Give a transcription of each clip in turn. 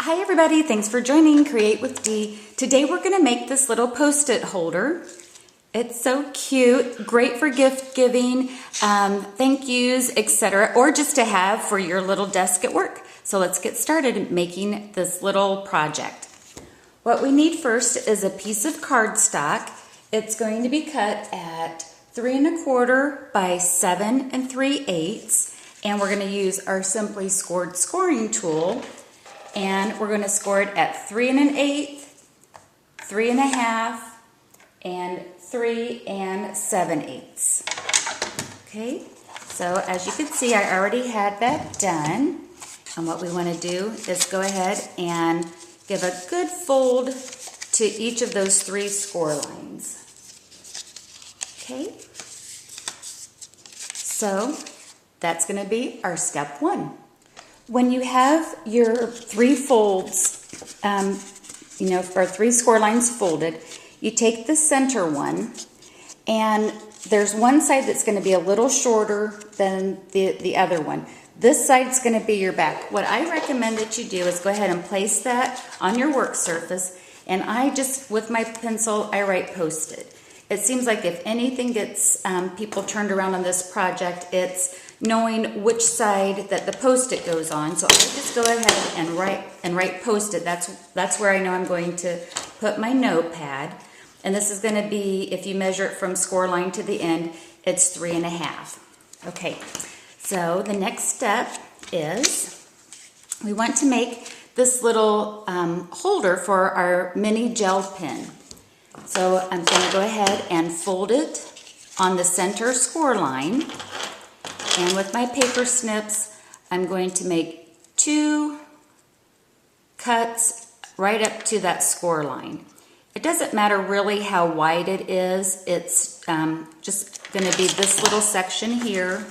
Hi everybody, thanks for joining Create with Dee. Today we're going to make this little post-it holder. It's so cute, great for gift giving, thank yous, etc. or just to have for your little desk at work. So let's get started making this little project. What we need first is a piece of cardstock. It's going to be cut at 3 1/4 by 7 3/8, and we're going to use our Simply Scored scoring tool. And we're going to score it at 3 1/8, 3 1/2, and 3 7/8. Okay, so as you can see, I already had that done. And what we want to do is go ahead and give a good fold to each of those 3 score lines. Okay, so that's going to be our step 1. When you have your 3 folds, or 3 score lines folded, you take the center one, and there's one side that's going to be a little shorter than the other one. This side's going to be your back. What I recommend that you do is go ahead and place that on your work surface, and I just, with my pencil, I write post-it. It seems like if anything gets people turned around on this project, it's knowing which side that the post-it goes on. So I just go ahead and write post-it. That's where I know I'm going to put my notepad. And this is going to be, if you measure it from score line to the end, it's 3 1/2. Okay, so the next step is we want to make this little holder for our mini gel pen. So I'm going to go ahead and fold it on the center score line. And with my paper snips, I'm going to make 2 cuts right up to that score line. It doesn't matter really how wide it is. It's just going to be this little section here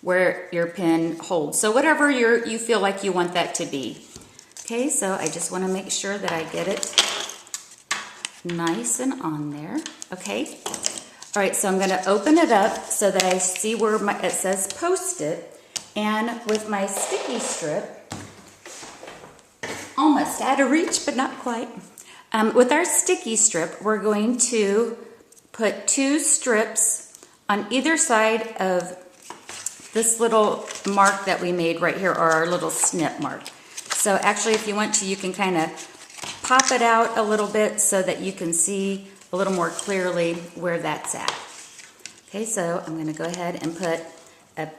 where your pen holds. So whatever you feel like you want that to be. Okay, so I just want to make sure that I get it nice and on there. Okay. All right, so I'm going to open it up so that I see where it says Post-it, and with my sticky strip, almost out of reach, but not quite. With our sticky strip, we're going to put 2 strips on either side of this little mark that we made right here, or our little snip mark. So actually, if you want to, you can kind of pop it out a little bit so that you can see a little more clearly where that's at. Okay, so I'm going to go ahead and put a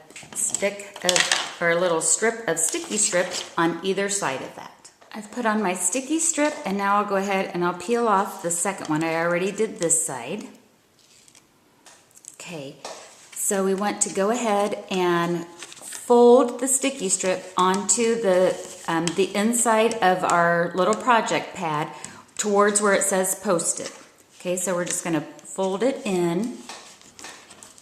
little strip of sticky strip on either side of that. I've put on my sticky strip, and now I'll go ahead and I'll peel off the second one. I already did this side. Okay, so we want to go ahead and fold the sticky strip onto the inside of our little project pad towards where it says Post-it. Okay, so we're just going to fold it in,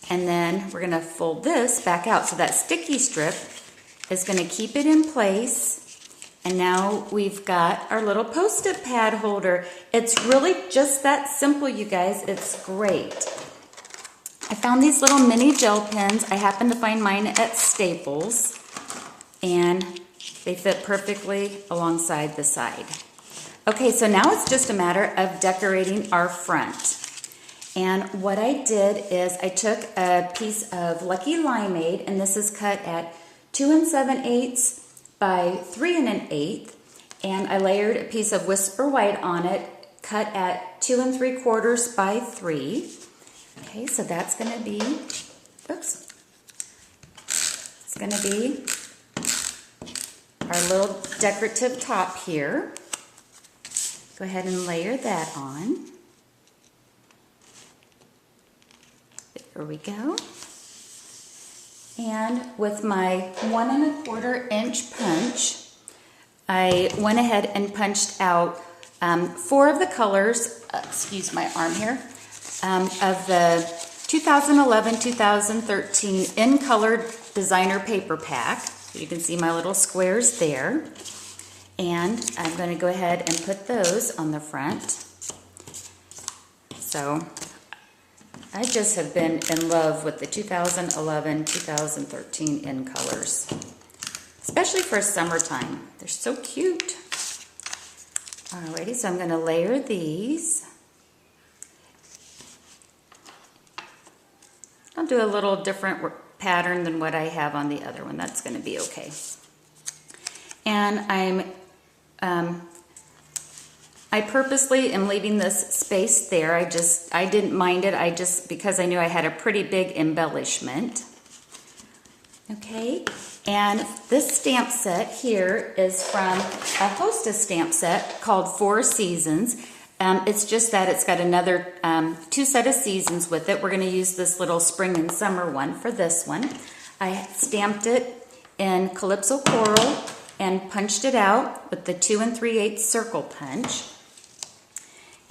and then we're going to fold this back out. So that sticky strip is going to keep it in place, and now we've got our little Post-it pad holder. It's really just that simple, you guys. It's great. I found these little mini gel pens. I happened to find mine at Staples, and they fit perfectly alongside the side. Okay, so now it's just a matter of decorating our front. And what I did is I took a piece of Lucky Limeade, and this is cut at 2 7/8 by 3 1/8, and I layered a piece of Whisper White on it, cut at 2 3/4 by 3. Okay, so that's going to be, oops, it's going to be our little decorative top here. Go ahead and layer that on. There we go. And with my 1 1/4 inch punch, I went ahead and punched out 4 of the colors, excuse my arm here, of the 2011-2013 In Colored Designer Paper Pack. So you can see my little squares there. And I'm going to go ahead and put those on the front. So I just have been in love with the 2011-2013 In Colors, especially for summertime. They're so cute. Alrighty, so I'm going to layer these. I'll do a little different pattern than what I have on the other one. That's going to be okay. And I purposely am leaving this space there. I didn't mind it. Because I knew I had a pretty big embellishment. Okay, and this stamp set here is from a Hostess stamp set called Four Seasons. It's just that it's got another 2 set of seasons with it. We're going to use this little spring and summer one for this one. I stamped it in Calypso Coral and punched it out with the 2 3/8 circle punch.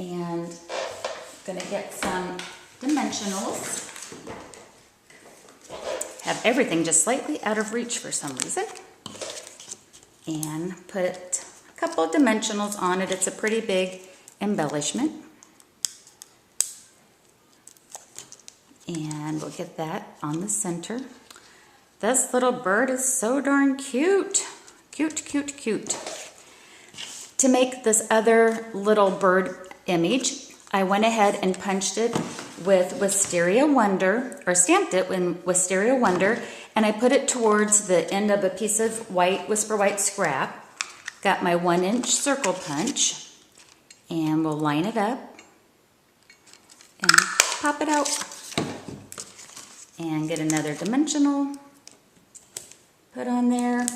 And I'm going to get some dimensionals. Have everything just slightly out of reach for some reason. And put a couple of dimensionals on it. It's a pretty big embellishment. And we'll get that on the center. This little bird is so darn cute. Cute, cute, cute. To make this other little bird image, I went ahead and punched it with Wisteria Wonder, or stamped it with Wisteria Wonder, and I put it towards the end of a piece of white, Whisper White scrap. Got my 1-inch circle punch, and we'll line it up and pop it out. And get another dimensional, put on there,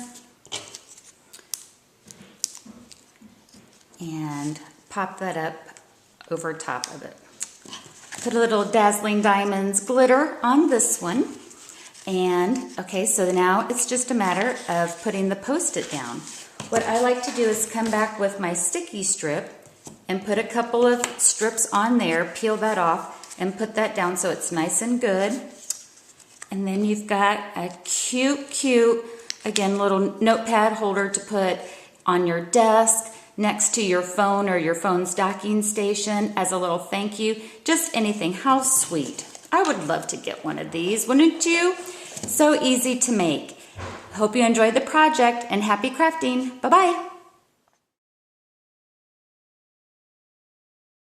and pop that up over top of it. Put a little Dazzling Diamonds glitter on this one. And, okay, so now it's just a matter of putting the Post-it down. What I like to do is come back with my sticky strip and put a couple of strips on there, peel that off, and put that down so it's nice and good. And then you've got a cute, cute, again, little notepad holder to put on your desk, next to your phone or your phone's docking station as a little thank you. Just anything. How sweet. I would love to get one of these, wouldn't you? So easy to make. Hope you enjoyed the project and happy crafting. Bye-bye.